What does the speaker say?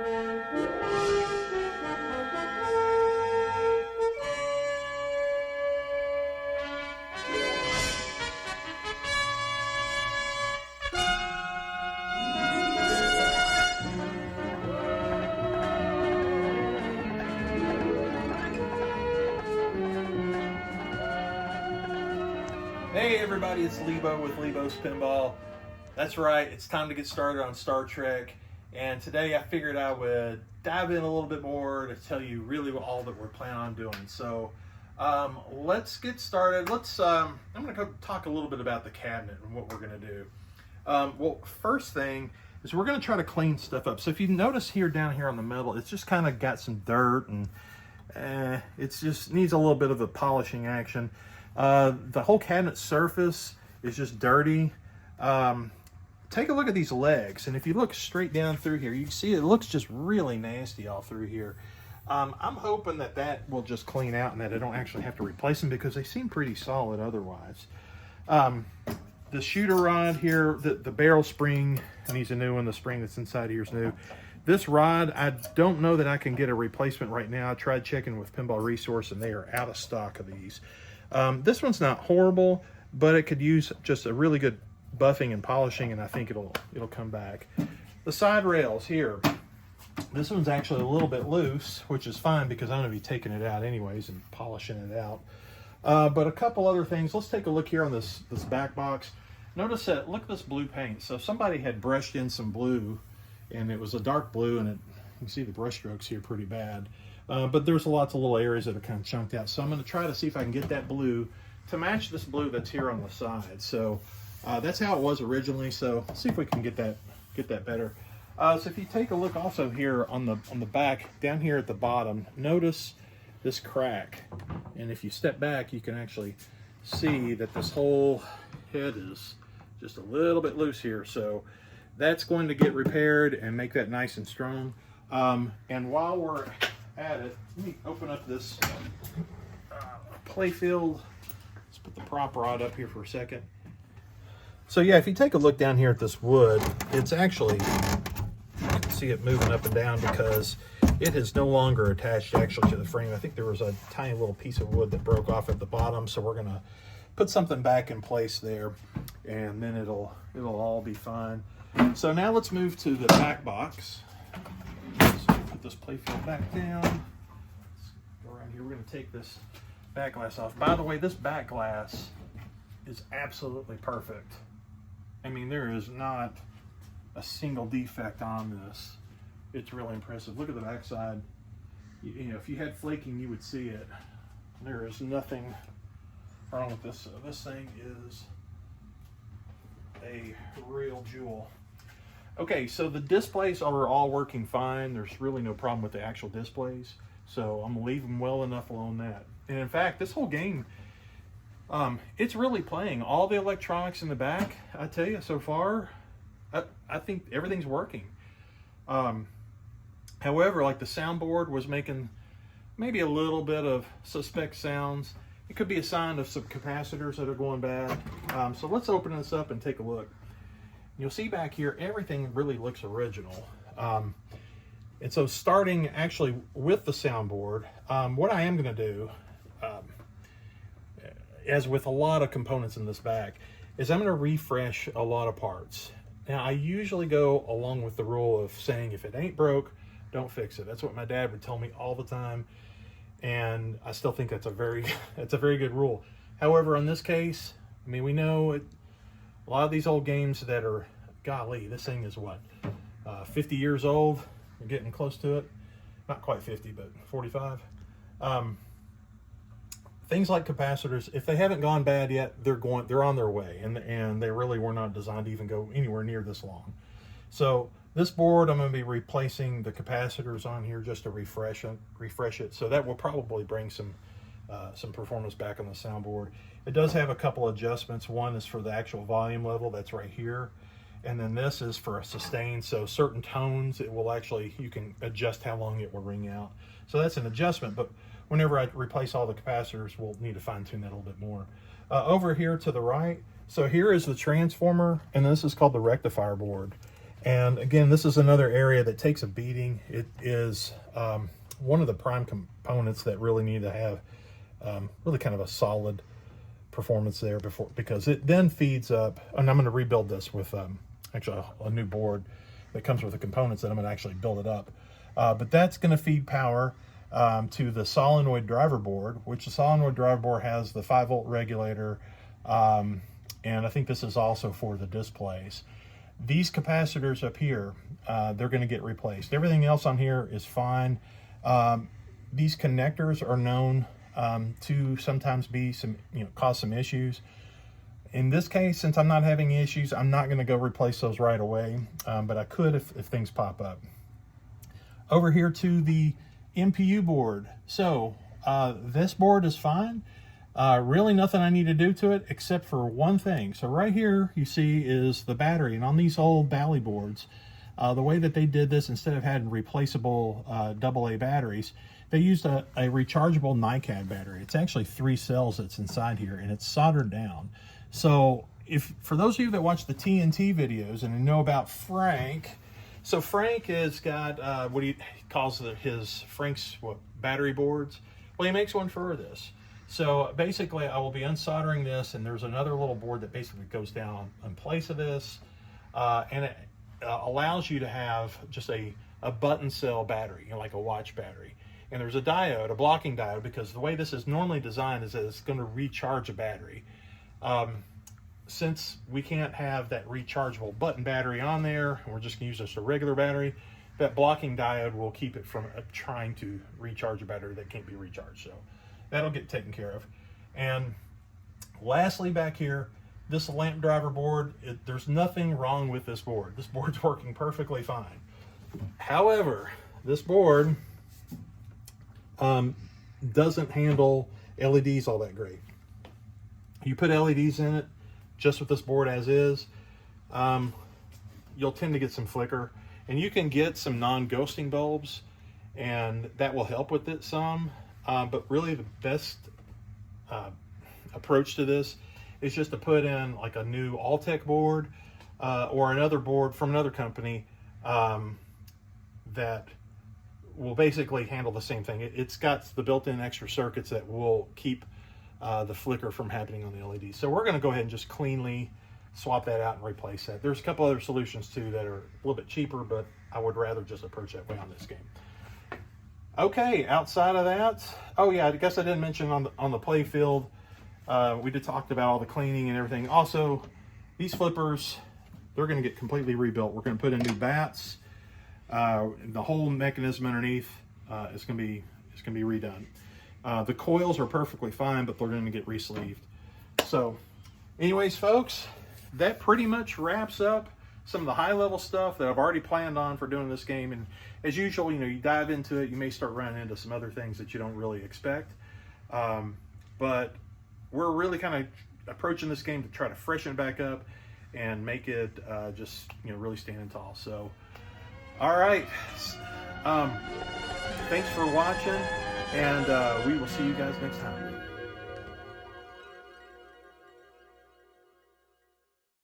Hey everybody, it's Lebo with Lebo's Pinball. That's right, it's time to get started on Star Trek, and today I figured I would dive in a little bit more to tell you really all that we're planning on doing. So let's get started. I'm going to go talk a little bit about the cabinet and what we're going to do. Well, first thing is we're going to try to clean stuff up. So if you notice here down here on the metal, it's just kind of got some dirt and it just needs a little bit of a polishing action. The whole cabinet surface is just dirty. Take a look at these legs, and if you look straight down through here, you can see it looks just really nasty all through here. I'm hoping that will just clean out and that I don't actually have to replace them because they seem pretty solid otherwise. The shooter rod here, the barrel spring needs a new one. The spring that's inside here is new. This rod, I don't know that I can get a replacement right now. I tried checking with Pinball Resource and they are out of stock of these. This one's not horrible, but it could use just a really good buffing and polishing, and I think it'll come back. The side rails here, this one's actually a little bit loose, which is fine because I'm going to be taking it out anyways and polishing it out. But a couple other things. Let's take a look here on this back box. Notice that, look at this blue paint. So somebody had brushed in some blue, and it was a dark blue, and you can see the brush strokes here pretty bad. But there's lots of little areas that are kind of chunked out. So I'm going to try to see if I can get that blue to match this blue that's here on the side. So that's how it was originally. So let's see if we can get that better. So if you take a look also here on the back, down here at the bottom, notice this crack. And if you step back, you can actually see that this whole head is just a little bit loose here. So that's going to get repaired and make that nice and strong. And while we're at it, let me open up this playfield. Let's put the prop rod up here for a second. So yeah, if you take a look down here at this wood, it's actually, you can see it moving up and down because it is no longer attached actually to the frame. I think there was a tiny little piece of wood that broke off at the bottom, so we're gonna put something back in place there, and then it'll all be fine. So now let's move to the back box. Put this playfield back down. Let's go around here. We're going to take this back glass off. By the way, this back glass is absolutely perfect. I mean, there is not a single defect on this. It's really impressive. Look at the back side. You know, if you had flaking, you would see it. There is nothing wrong with this. This thing is a real jewel. Okay, so the displays are all working fine. There's really no problem with the actual displays. So I'm gonna leave them well enough alone that. And in fact, this whole game, it's really playing. All the electronics in the back, I tell you, so far, I think everything's working. However, like the soundboard was making maybe a little bit of suspect sounds. It could be a sign of some capacitors that are going bad. So let's open this up and take a look. You'll see back here, everything really looks original. And so starting actually with the soundboard, what I am gonna do, as with a lot of components in this back, is I'm gonna refresh a lot of parts. Now I usually go along with the rule of saying if it ain't broke, don't fix it. That's what my dad would tell me all the time. And I still think that's a very good rule. However, in this case, I mean, we know it, a lot of these old games that are, golly, this thing is what, 50 years old? We're getting close to it. Not quite 50, but 45. Things like capacitors, if they haven't gone bad yet, they're on their way, and they really were not designed to even go anywhere near this long. So this board, I'm going to be replacing the capacitors on here just to refresh it. So that will probably bring some performance back on the soundboard. It does have a couple adjustments. One is for the actual volume level, that's right here. And then this is for a sustain, so certain tones, it will actually, you can adjust how long it will ring out. So that's an adjustment, but whenever I replace all the capacitors, we'll need to fine tune that a little bit more. Over here to the right, so here is the transformer, and this is called the rectifier board. And again, this is another area that takes a beating. It is one of the prime components that really need to have really kind of a solid performance there because it then feeds up. And I'm going to rebuild this with actually a new board that comes with the components that I'm going to actually build it up. But that's going to feed power to the solenoid driver board, which the solenoid driver board has the 5-volt regulator, and I think this is also for the displays. These capacitors up here, they're going to get replaced. Everything else on here is fine. These connectors are known to sometimes be cause some issues. In this case, since I'm not having issues, I'm not going to go replace those right away, but I could if things pop up. Over here to the MPU board. So this board is fine. Really nothing I need to do to it except for one thing. So right here you see is the battery, and on these old Bally boards, the way that they did this, instead of having replaceable AA batteries, they used a rechargeable NiCad battery. It's actually 3 cells that's inside here, and it's soldered down. So for those of you that watch the TNT videos and know about Frank, so Frank has got what he calls Frank's battery boards. Well, he makes one for this. So basically I will be unsoldering this, and there's another little board that basically goes down in place of this, and it allows you to have just a button cell battery, like a watch battery. And there's a diode, a blocking diode, because the way this is normally designed is that it's going to recharge a battery. Since we can't have that rechargeable button battery on there, we're just going to use just a regular battery, that blocking diode will keep it from trying to recharge a battery that can't be recharged. So that'll get taken care of. And lastly, back here, this lamp driver board, there's nothing wrong with this board. This board's working perfectly fine. However, this board doesn't handle LEDs all that great. You put LEDs in it, just with this board as is, you'll tend to get some flicker. And you can get some non-ghosting bulbs, and that will help with it some. But really the best approach to this is just to put in like a new Alltech board or another board from another company that will basically handle the same thing. It's got the built-in extra circuits that will keep the flicker from happening on the LED. So we're going to go ahead and just cleanly swap that out and replace that. There's a couple other solutions too that are a little bit cheaper, but I would rather just approach that way on this game. Okay, outside of that, oh yeah, I guess I didn't mention on the play field, we did talk about all the cleaning and everything. Also, these flippers, they're going to get completely rebuilt. We're going to put in new bats. The whole mechanism underneath is going to be redone. The coils are perfectly fine, but they're going to get re-sleeved. So, anyways, folks, that pretty much wraps up some of the high-level stuff that I've already planned on for doing this game. And as usual, you dive into it, you may start running into some other things that you don't really expect. But we're really kind of approaching this game to try to freshen it back up and make it just really standing tall. So, all right, thanks for watching, and we will see you guys next time.